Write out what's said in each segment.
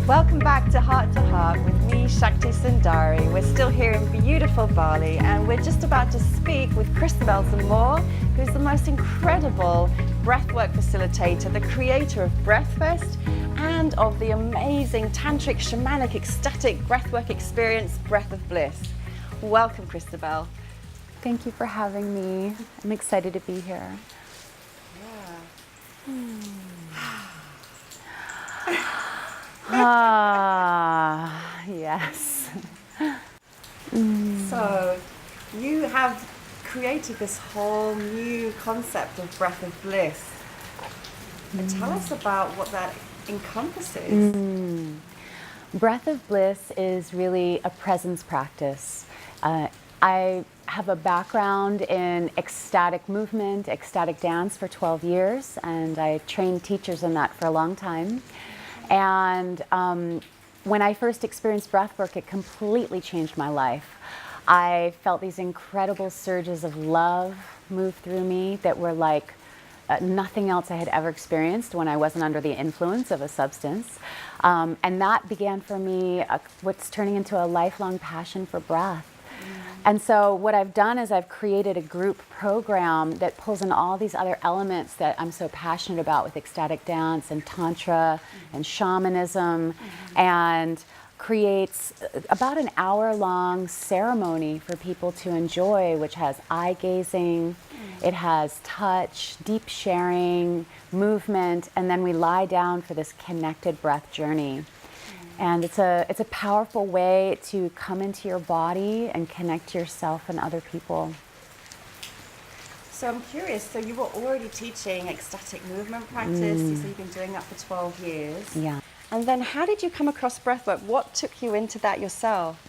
Welcome back to Heart with me, Shakti Sundari. We're still here in beautiful Bali, and we're just about to speak with Christabel Zamor, who's the most incredible breathwork facilitator, the creator of Breath Fest, and of the amazing tantric, shamanic, ecstatic breathwork experience, Breath of Bliss. Welcome, Christabel. Thank you for having me. I'm excited to be here. Yes. So, you have created this whole new concept of Breath of Bliss. Tell us about what that encompasses. Breath of Bliss is really a presence practice. I have a background in ecstatic movement, ecstatic dance for 12 years, and I trained teachers in that for a long time. And when I first experienced breathwork, it completely changed my life. I felt these incredible surges of love move through me that were like nothing else I had ever experienced when I wasn't under the influence of a substance. And that began for me what's turning into a lifelong passion for breath. And so what I've done is I've created a group program that pulls in all these other elements that I'm so passionate about with ecstatic dance and tantra and shamanism, and creates about an hour-long ceremony for people to enjoy, which has eye gazing, it has touch, deep sharing, movement, and then we lie down for this connected breath journey. And it's a powerful way to come into your body and connect to yourself and other people. So I'm curious, so you were already teaching ecstatic movement practice, you said you've been doing that for 12 years. Yeah. And then how did you come across breathwork? What took you into that yourself?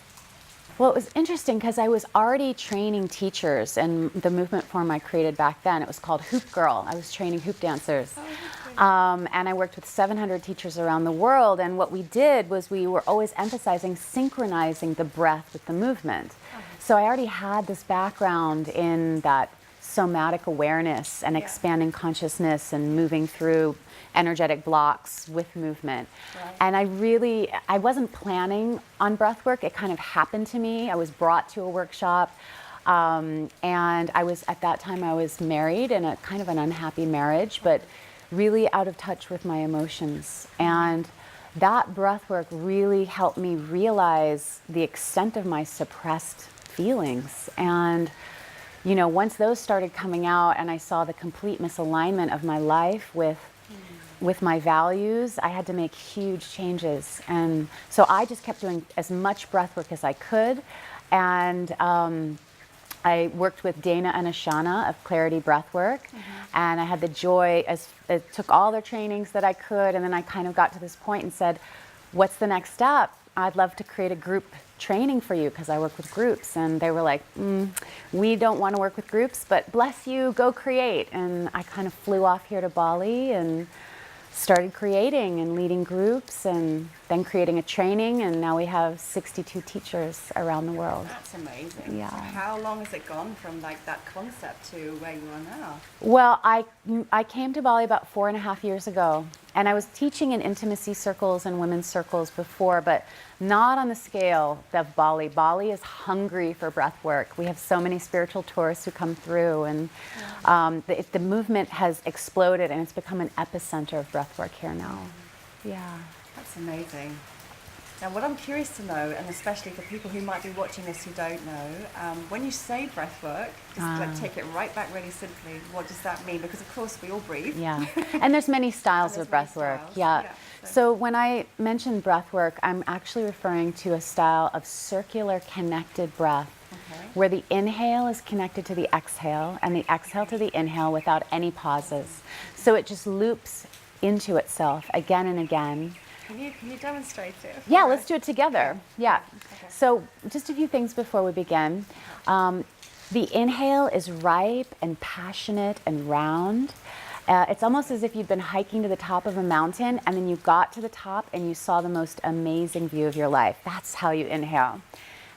Well, it was interesting because I was already training teachers, and the movement form I created back then, it was called Hoop Girl. I was training hoop dancers. And I worked with 700 teachers around the world, and what we did was we were always emphasizing synchronizing the breath with the movement. So I already had this background in that somatic awareness and expanding consciousness and moving through energetic blocks with movement. And I wasn't planning on breath work. It kind of happened to me. I was brought to a workshop, and at that time I was married in a kind of an unhappy marriage, but really out of touch with my emotions. And that breath work really helped me realize the extent of my suppressed feelings. And you know, once those started coming out and I saw the complete misalignment of my life with my values, I had to make huge changes. And so I just kept doing as much breath work as I could. And I worked with Dana and Ashana of Clarity Breathwork, and I had the joy, I took all their trainings that I could, and then I kind of got to this point and said, what's the next step? I'd love to create a group training for you because I work with groups. And they were like, we don't want to work with groups, but bless you, go create. And I kind of flew off here to Bali and started creating and leading groups, and then creating a training, and now we have 62 teachers around the world. That's amazing. Yeah. So how long has it gone from like that concept to where you are now? Well, I came to Bali about 4.5 years ago, and I was teaching in intimacy circles and women's circles before, but not on the scale of Bali. Bali is hungry for breath work. We have so many spiritual tourists who come through, and the movement has exploded, and it's become an epicenter of breath work here now. Yeah. That's amazing. Now, what I'm curious to know, and especially for people who might be watching this who don't know, when you say breath work, just like take it right back really simply, what does that mean? Because of course we all breathe. Yeah, and there's many styles of breath work. Yeah. So when I mention breath work, I'm actually referring to a style of circular connected breath, where the inhale is connected to the exhale, and the exhale to the inhale without any pauses. So it just loops into itself again and again. Can you demonstrate it? Yeah, let's do it together. Yeah. So just a few things before we begin. The inhale is ripe and passionate and round. It's almost as if you'd been hiking to the top of a mountain, and then you got to the top and you saw the most amazing view of your life. That's how you inhale.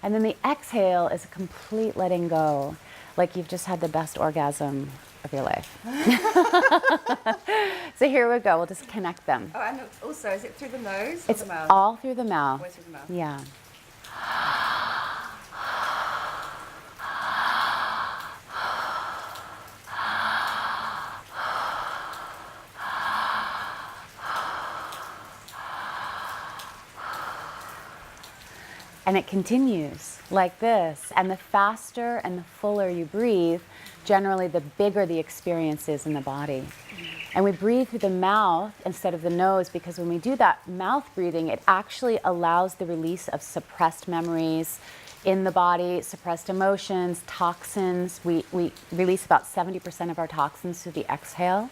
And then the exhale is a complete letting go, like you've just had the best orgasm of your life. So here we go. We'll just connect them. Oh, and also, is it through the nose or It's the mouth? all through the mouth. Always through the mouth. Yeah. And it continues like this. And the faster and the fuller you breathe, generally the bigger the experience is in the body. And we breathe through the mouth instead of the nose, because when we do that mouth breathing, it actually allows the release of suppressed memories in the body, suppressed emotions, toxins. We release about 70% of our toxins through the exhale.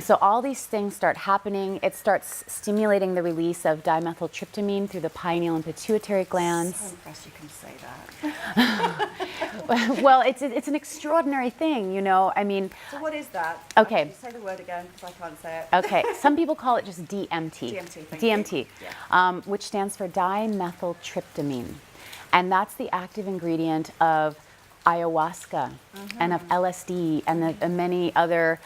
So all these things start happening. It starts stimulating the release of dimethyltryptamine through the pineal and pituitary glands. So impressed you can say that. Well, it's an extraordinary thing, you know. I mean, So what is that? Okay. You say the word again, because I can't say it. okay, some people call it just DMT. DMT, thank DMT, you. Yeah. which stands for dimethyltryptamine. And that's the active ingredient of ayahuasca and of LSD and the many other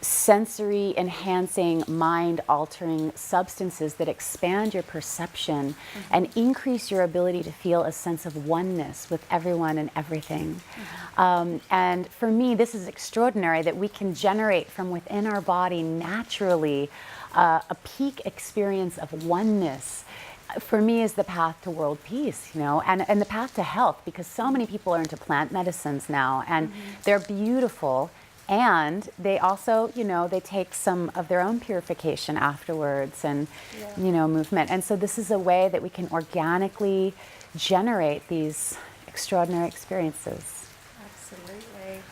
sensory enhancing, mind altering substances that expand your perception and increase your ability to feel a sense of oneness with everyone and everything. And for me, this is extraordinary that we can generate from within our body naturally a peak experience of oneness. For me, is the path to world peace, you know, and the path to health, because so many people are into plant medicines now, and they're beautiful, and they also, you know, they take some of their own purification afterwards, and you know, movement. And so this is a way that we can organically generate these extraordinary experiences. Absolutely.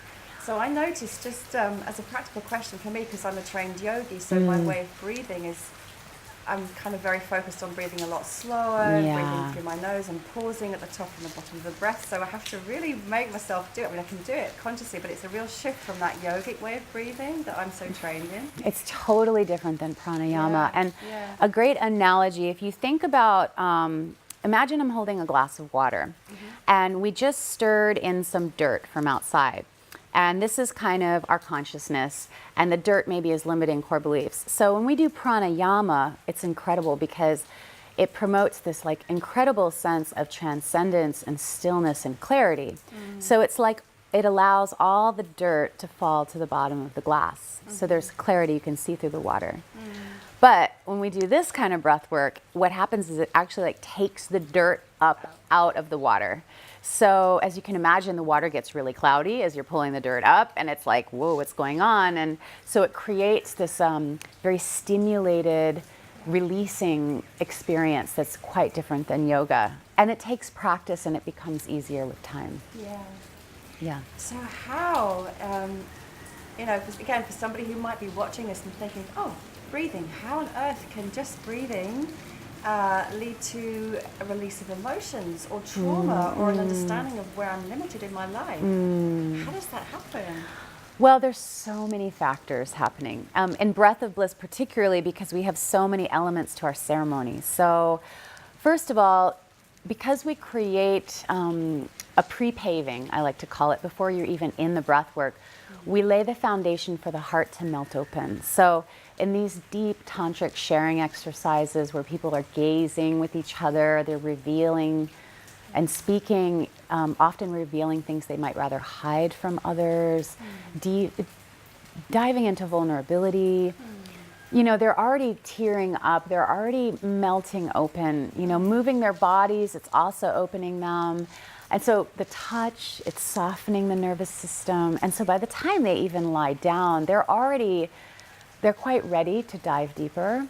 So I noticed, just as a practical question for me, because I'm a trained yogi, so my way of breathing is, I'm kind of very focused on breathing a lot slower, breathing through my nose and pausing at the top and the bottom of the breath. So I have to really make myself do it. I mean, I can do it consciously, but it's a real shift from that yogic way of breathing that I'm so trained in. It's totally different than pranayama. And a great analogy, if you think about, imagine I'm holding a glass of water, and we just stirred in some dirt from outside. And this is kind of our consciousness, and the dirt maybe is limiting core beliefs. So when we do pranayama, it's incredible because it promotes this like incredible sense of transcendence and stillness and clarity. So it's like it allows all the dirt to fall to the bottom of the glass. So there's clarity, you can see through the water. But when we do this kind of breath work, what happens is it actually like takes the dirt up out of the water. So as you can imagine, the water gets really cloudy as you're pulling the dirt up, and it's like, whoa, what's going on? And so it creates this very stimulated, releasing experience that's quite different than yoga. And it takes practice, and it becomes easier with time. Yeah. So how, you know, again, for somebody who might be watching this and thinking, oh, breathing, how on earth can just breathing lead to a release of emotions or trauma or an understanding of where I'm limited in my life? How does that happen? Well, there's so many factors happening. In Breath of Bliss particularly, because we have so many elements to our ceremonies. So first of all, because we create a pre-paving, I like to call it, before you're even in the breath work, we lay the foundation for the heart to melt open. So in these deep tantric sharing exercises where people are gazing with each other, they're revealing and speaking, often revealing things they might rather hide from others, diving into vulnerability. You know, they're already tearing up, they're already melting open, you know, moving their bodies, it's also opening them. And so the touch, it's softening the nervous system. And so by the time they even lie down, they're quite ready to dive deeper.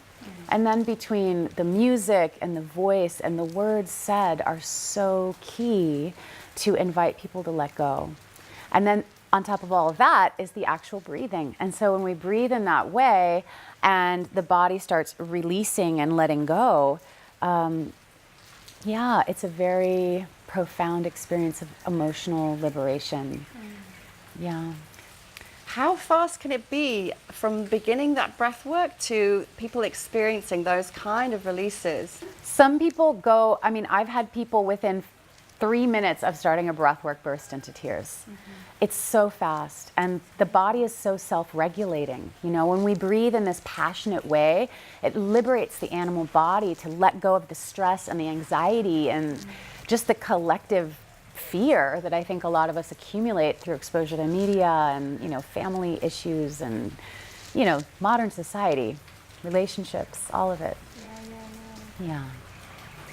And then between the music and the voice and the words said are so key to invite people to let go. And then on top of all of that is the actual breathing. And so when we breathe in that way and the body starts releasing and letting go, it's a very profound experience of emotional liberation. How fast can it be from beginning that breath work to people experiencing those kind of releases? Some people go, I mean, I've had people within 3 minutes of starting a breathwork burst into tears. It's so fast, and the body is so self-regulating. You know, when we breathe in this passionate way, it liberates the animal body to let go of the stress and the anxiety and just the collective fear that I think a lot of us accumulate through exposure to media and, you know, family issues and, you know, modern society, relationships, all of it. Yeah.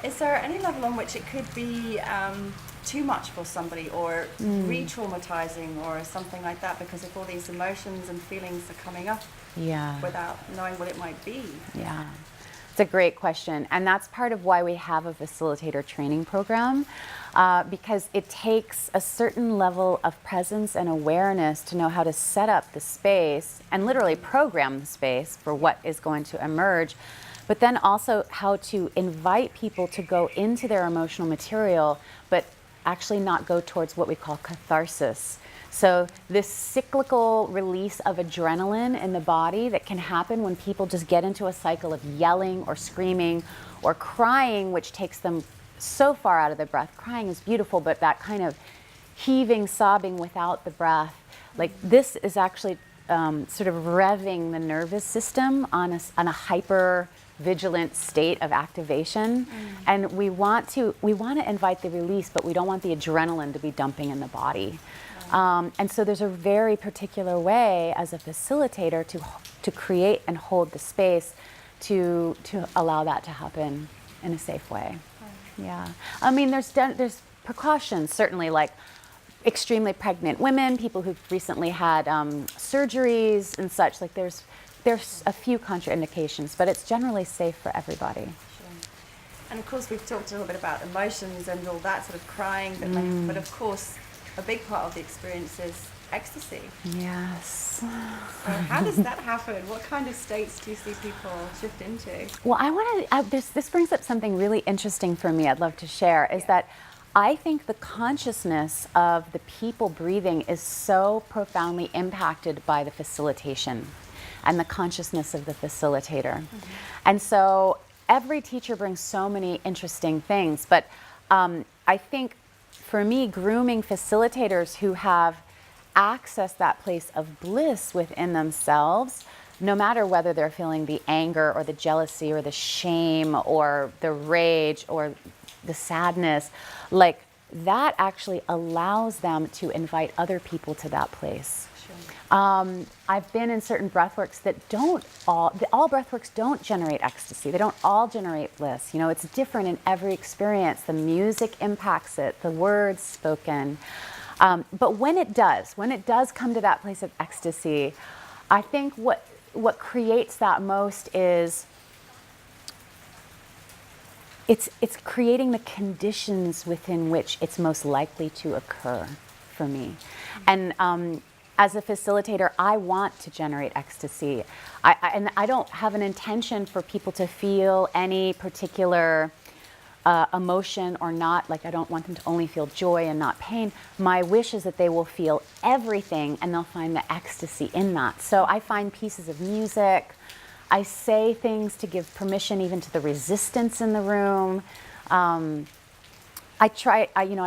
Is there any level on which it could be too much for somebody, or re-traumatizing or something like that, because if all these emotions and feelings are coming up without knowing what it might be? Yeah. It's a great question, and that's part of why we have a facilitator training program, because it takes a certain level of presence and awareness to know how to set up the space and literally program the space for what is going to emerge, but then also how to invite people to go into their emotional material, but actually not go towards what we call catharsis. So this cyclical release of adrenaline in the body that can happen when people just get into a cycle of yelling or screaming or crying, which takes them so far out of the breath. Crying is beautiful, but that kind of heaving, sobbing without the breath, like this is actually sort of revving the nervous system on a hyper vigilant state of activation, and we want to invite the release, but we don't want the adrenaline to be dumping in the body. And so there's a very particular way as a facilitator to create and hold the space to allow that to happen in a safe way. Yeah, I mean there's precautions certainly, like extremely pregnant women, people who've recently had surgeries and such. Like there's a few contraindications, but it's generally safe for everybody. Sure. And of course we've talked a little bit about emotions and all that sort of crying, but of course a big part of the experience is ecstasy. Yes. So how does that happen? What kind of states do you see people shift into? Well, this brings up something really interesting for me I'd love to share, is that I think the consciousness of the people breathing is so profoundly impacted by the facilitation and the consciousness of the facilitator. And so every teacher brings so many interesting things, but I think for me, grooming facilitators who have accessed that place of bliss within themselves, no matter whether they're feeling the anger or the jealousy or the shame or the rage or the sadness, like that actually allows them to invite other people to that place. I've been in certain breathworks that all breathworks don't generate ecstasy. They don't all generate bliss. You know, it's different in every experience. The music impacts it, the words spoken. But when it does come to that place of ecstasy, I think what creates that most is it's creating the conditions within which it's most likely to occur for me. And as a facilitator, I want to generate ecstasy. And I don't have an intention for people to feel any particular emotion or not. Like I don't want them to only feel joy and not pain. My wish is that they will feel everything and they'll find the ecstasy in that. So I find pieces of music. I say things to give permission even to the resistance in the room. I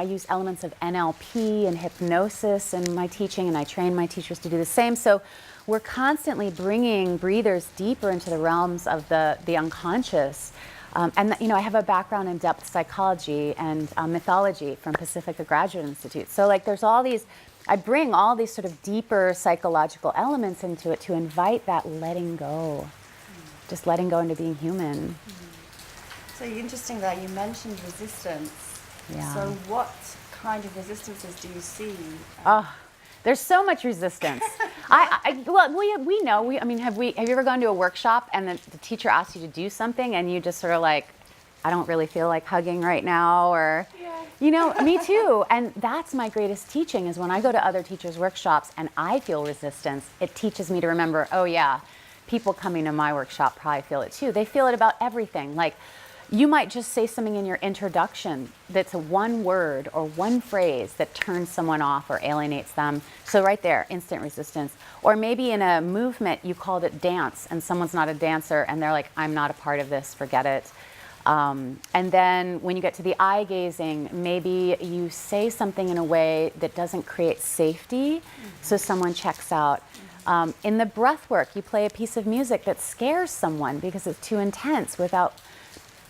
use elements of NLP and hypnosis in my teaching, and I train my teachers to do the same. So we're constantly bringing breathers deeper into the realms of the unconscious. I have a background in depth psychology and mythology from Pacifica Graduate Institute. So like there's all these, I bring all these sort of deeper psychological elements into it to invite that letting go, just letting go into being human. So interesting that you mentioned resistance. Yeah. So what kind of resistances do you see? There's so much resistance. We know. Have you ever gone to a workshop and the teacher asks you to do something and you just sort of like, I don't really feel like hugging right now, or, me too. And that's my greatest teaching, is when I go to other teachers' workshops and I feel resistance, it teaches me to remember, oh yeah, people coming to my workshop probably feel it too. They feel it about everything. Like, you might just say something in your introduction that's a one word or one phrase that turns someone off or alienates them. So right there, instant resistance. Or maybe in a movement, you called it dance and someone's not a dancer and they're like, I'm not a part of this, forget it. And then when you get to the eye gazing, maybe you say something in a way that doesn't create safety, so someone checks out. In the breath work, you play a piece of music that scares someone because it's too intense without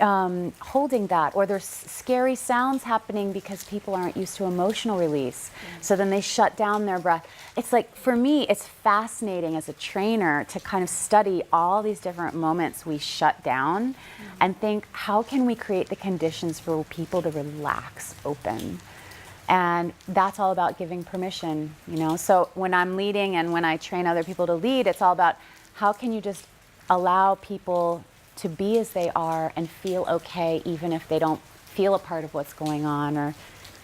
holding that, or there's scary sounds happening because people aren't used to emotional release. So then they shut down their breath. It's like, for me, it's fascinating as a trainer to kind of study all these different moments we shut down and think, how can we create the conditions for people to relax, open? And that's all about giving permission, you know? So when I'm leading and when I train other people to lead, it's all about how can you just allow people to be as they are and feel okay, even if they don't feel a part of what's going on, or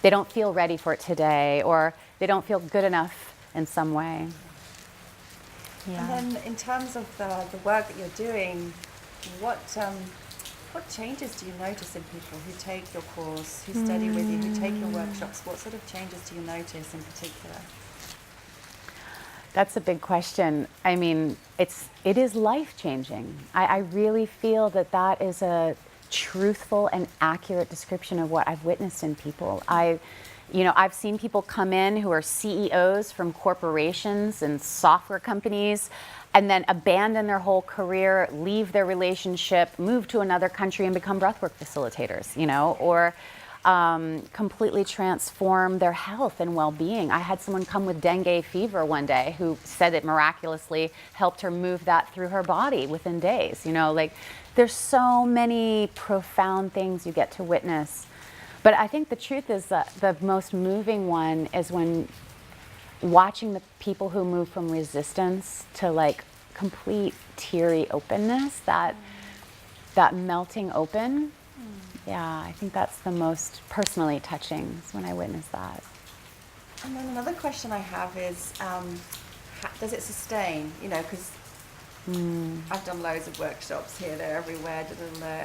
they don't feel ready for it today, or they don't feel good enough in some way. Yeah. And then in terms of the work that you're doing, what changes do you notice in people who take your course, who study with you, who take your workshops? What sort of changes do you notice in particular? That's a big question. I mean, it is life-changing. I really feel that that is a truthful and accurate description of what I've witnessed in people. I've seen people come in who are CEOs from corporations and software companies, and then abandon their whole career, leave their relationship, move to another country and become breathwork facilitators, you know, or completely transform their health and well-being. I had someone come with dengue fever one day who said it miraculously helped her move that through her body within days. You know, like, there's so many profound things you get to witness. But I think the truth is that the most moving one is when watching the people who move from resistance to like complete teary openness, that melting open. Yeah, I think that's the most personally touching, is when I witness that. And then another question I have is, does it sustain? You know, because I've done loads of workshops here, there, everywhere,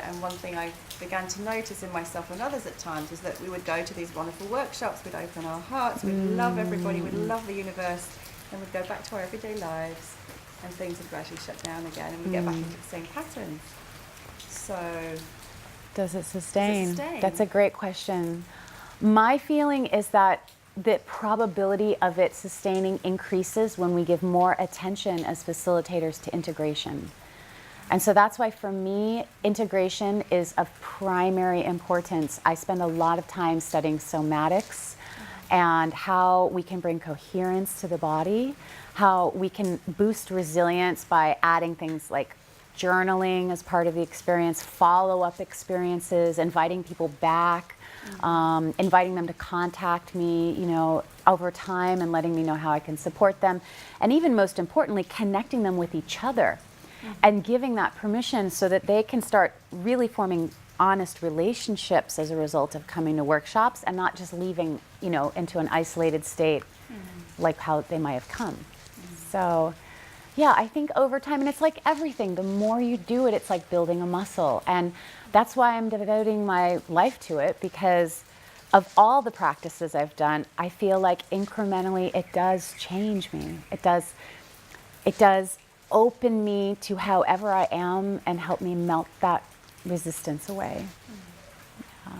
and one thing I began to notice in myself and others at times is that we would go to these wonderful workshops, we'd open our hearts, we'd love everybody, we'd love the universe, and we'd go back to our everyday lives, and things would gradually shut down again, and we get back into the same pattern. So... Does it sustain? Does it sustain? That's a great question. My feeling is that the probability of it sustaining increases when we give more attention as facilitators to integration. And so that's why for me, integration is of primary importance. I spend a lot of time studying somatics and how we can bring coherence to the body, how we can boost resilience by adding things like journaling as part of the experience, follow-up experiences, inviting people back, inviting them to contact me, you know, over time, and letting me know how I can support them. And even most importantly, connecting them with each other and giving that permission so that they can start really forming honest relationships as a result of coming to workshops, and not just leaving, you know, into an isolated state like how they might have come. So yeah, I think over time, and it's like everything, the more you do it, it's like building a muscle. And that's why I'm devoting my life to it, because of all the practices I've done, I feel like incrementally it does change me. It does open me to however I am and help me melt that resistance away. Yeah.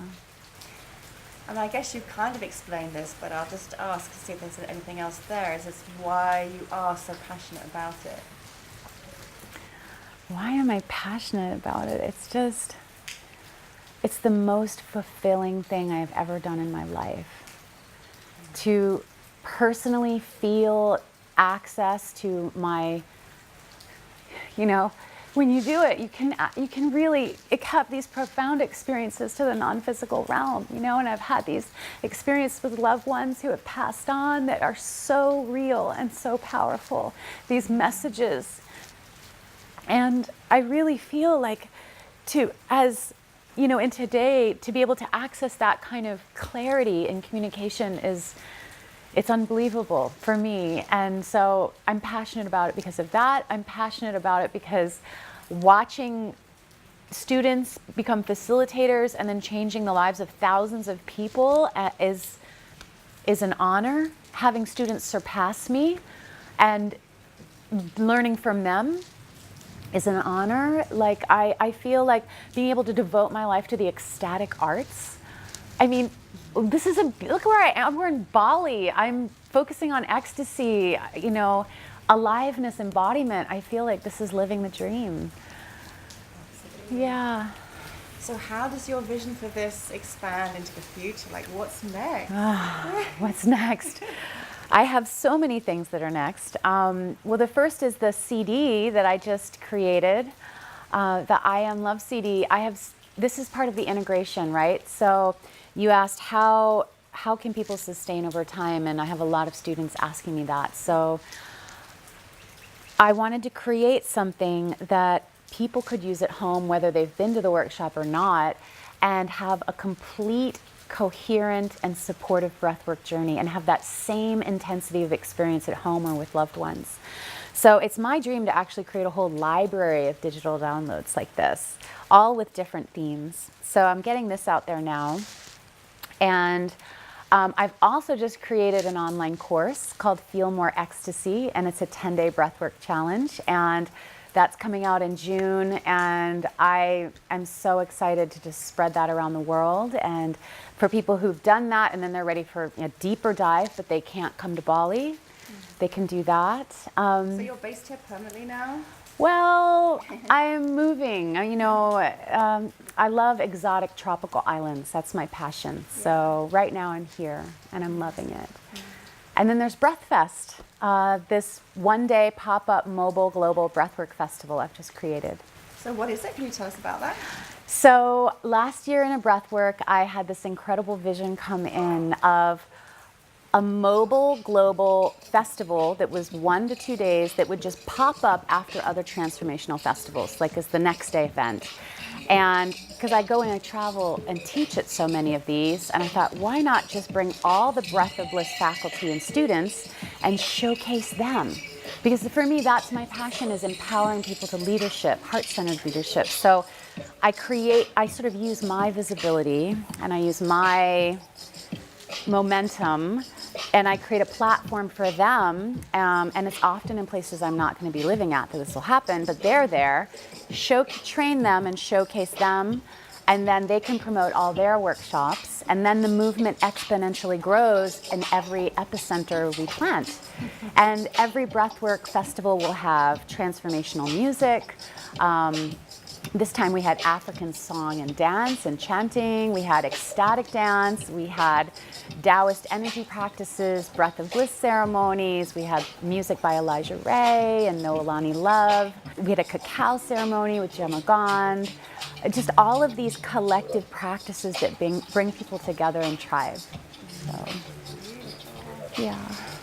And I guess you kind of explained this, but I'll just ask to see if there's anything else there. Is this why you are so passionate about it? Why am I passionate about it? It's the most fulfilling thing I've ever done in my life. To personally feel access to my, you know, when you do it, you can really have these profound experiences to the non-physical realm, you know, and I've had these experiences with loved ones who have passed on that are so real and so powerful, these messages. And I really feel like as you know, in today, to be able to access that kind of clarity in communication it's unbelievable for me. And so I'm passionate about it because of that. I'm passionate about it because watching students become facilitators and then changing the lives of thousands of people is an honor. Having students surpass me and learning from them is an honor. Like I feel like being able to devote my life to the ecstatic arts. I mean, this is look where I am. We're in Bali. I'm focusing on ecstasy, you know, aliveness, embodiment. I feel like this is living the dream. Absolutely. Yeah. So how does your vision for this expand into the future? Like, what's next? What's next? I have so many things that are next. Well, the first is the CD that I just created, the I Am Love CD. This is part of the integration, right? So you asked how can people sustain over time, and I have a lot of students asking me that. So I wanted to create something that people could use at home, whether they've been to the workshop or not, and have a complete, coherent, and supportive breathwork journey and have that same intensity of experience at home or with loved ones. So it's my dream to actually create a whole library of digital downloads like this, all with different themes. So I'm getting this out there now. And I've also just created an online course called Feel More Ecstasy, and it's a 10-day breathwork challenge. And that's coming out in June, and I am so excited to just spread that around the world. And for people who've done that and then they're ready for a deeper dive, but they can't come to Bali, they can do that. So you're based here permanently now? Well, I'm moving. You know, I love exotic tropical islands. That's my passion. So right now I'm here, and I'm loving it. And then there's Breath Fest, this one-day pop-up mobile global breathwork festival I've just created. So what is it? Can you tell us about that? So last year in a breathwork, I had this incredible vision come in of a mobile global festival that was 1 to 2 days that would just pop up after other transformational festivals, like as the next day event. And because I go and I travel and teach at so many of these, and I thought, why not just bring all the Breath of Bliss faculty and students and showcase them? Because for me, that's my passion, is empowering people to leadership, heart-centered leadership. So I sort of use my visibility and I use my momentum, and I create a platform for them, and it's often in places I'm not going to be living at that this will happen, but they're there, train them and showcase them, and then they can promote all their workshops, and then the movement exponentially grows in every epicenter we plant. And every breathwork festival will have transformational music. This time we had African song and dance and chanting, we had ecstatic dance, we had Taoist energy practices, Breath of Bliss ceremonies, we had music by Elijah Ray and Noelani Love, we had a cacao ceremony with Gemma Gond, just all of these collective practices that bring people together in tribe. So, yeah.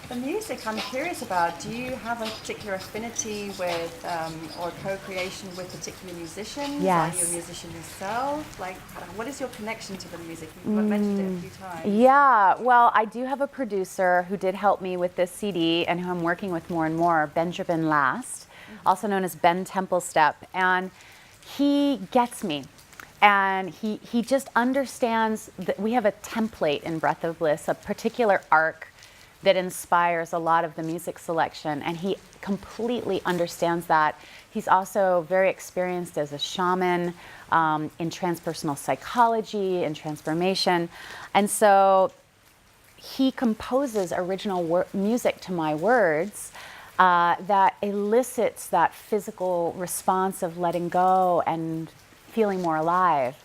The music I'm curious about, do you have a particular affinity with or co-creation with particular musicians? Yes. Are you a musician yourself? Like, what is your connection to the music? You've mentioned it a few times. Yeah, well, I do have a producer who did help me with this CD and who I'm working with more and more, Benjamin Last, also known as Ben Templestep. And he gets me. And he just understands that we have a template in Breath of Bliss, a particular arc that inspires a lot of the music selection, and he completely understands that. He's also very experienced as a shaman in transpersonal psychology and transformation, and so he composes original music to my words that elicits that physical response of letting go and feeling more alive.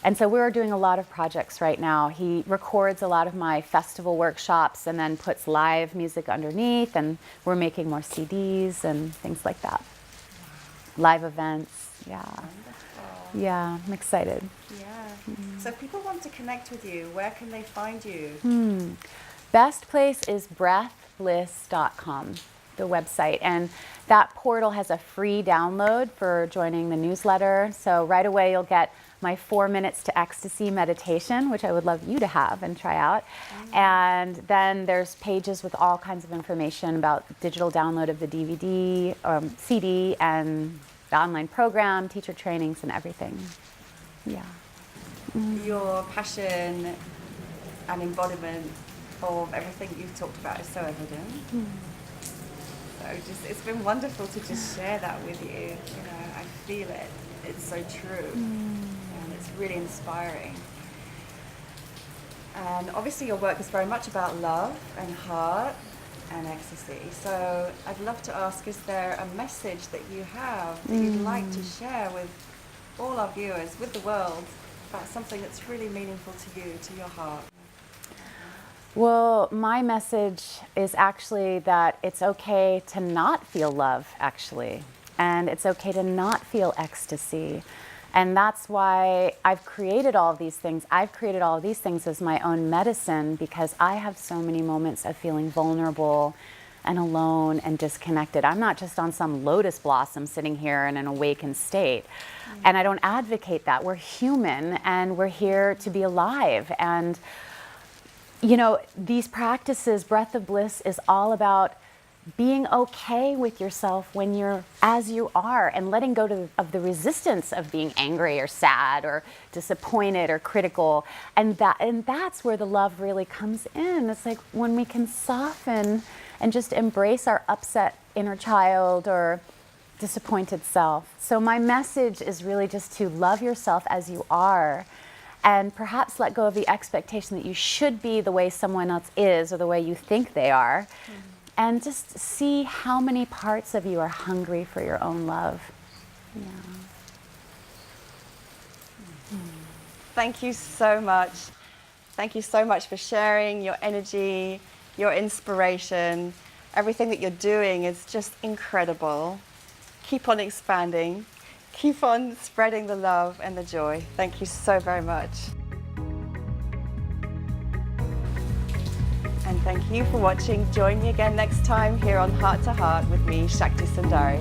And so we're doing a lot of projects right now. He records a lot of my festival workshops and then puts live music underneath, and we're making more CDs and things like that. Live events, yeah. Wonderful. Yeah, I'm excited. Yeah. So if people want to connect with you, where can they find you? Best place is breathbliss.com, the website. And that portal has a free download for joining the newsletter. So right away you'll get my 4 minutes to ecstasy meditation, which I would love you to have and try out. And then there's pages with all kinds of information about digital download of the DVD, CD, and the online program, teacher trainings, and everything. Yeah. Your passion and embodiment of everything you've talked about is so evident. So it's been wonderful to just share that with you. You know, I feel it. It's so true, and it's really inspiring. And obviously your work is very much about love and heart and ecstasy. So I'd love to ask, is there a message that you have that you'd like to share with all our viewers, with the world, about something that's really meaningful to you, to your heart? Well, my message is actually that it's okay to not feel love, actually. And it's okay to not feel ecstasy. And that's why I've created all of these things. I've created all of these things as my own medicine, because I have so many moments of feeling vulnerable and alone and disconnected. I'm not just on some lotus blossom sitting here in an awakened state. And I don't advocate that. We're human and we're here to be alive. And you know, these practices, Breath of Bliss, is all about being okay with yourself when you're as you are, and letting go of the resistance of being angry or sad or disappointed or critical. And that's where the love really comes in. It's like when we can soften and just embrace our upset inner child or disappointed self. So my message is really just to love yourself as you are, and perhaps let go of the expectation that you should be the way someone else is or the way you think they are. And just see how many parts of you are hungry for your own love. Yeah. Thank you so much. Thank you so much for sharing your energy, your inspiration. Everything that you're doing is just incredible. Keep on expanding. Keep on spreading the love and the joy. Thank you so very much. And thank you for watching. Join me again next time here on Heart to Heart with me, Shakti Sundari.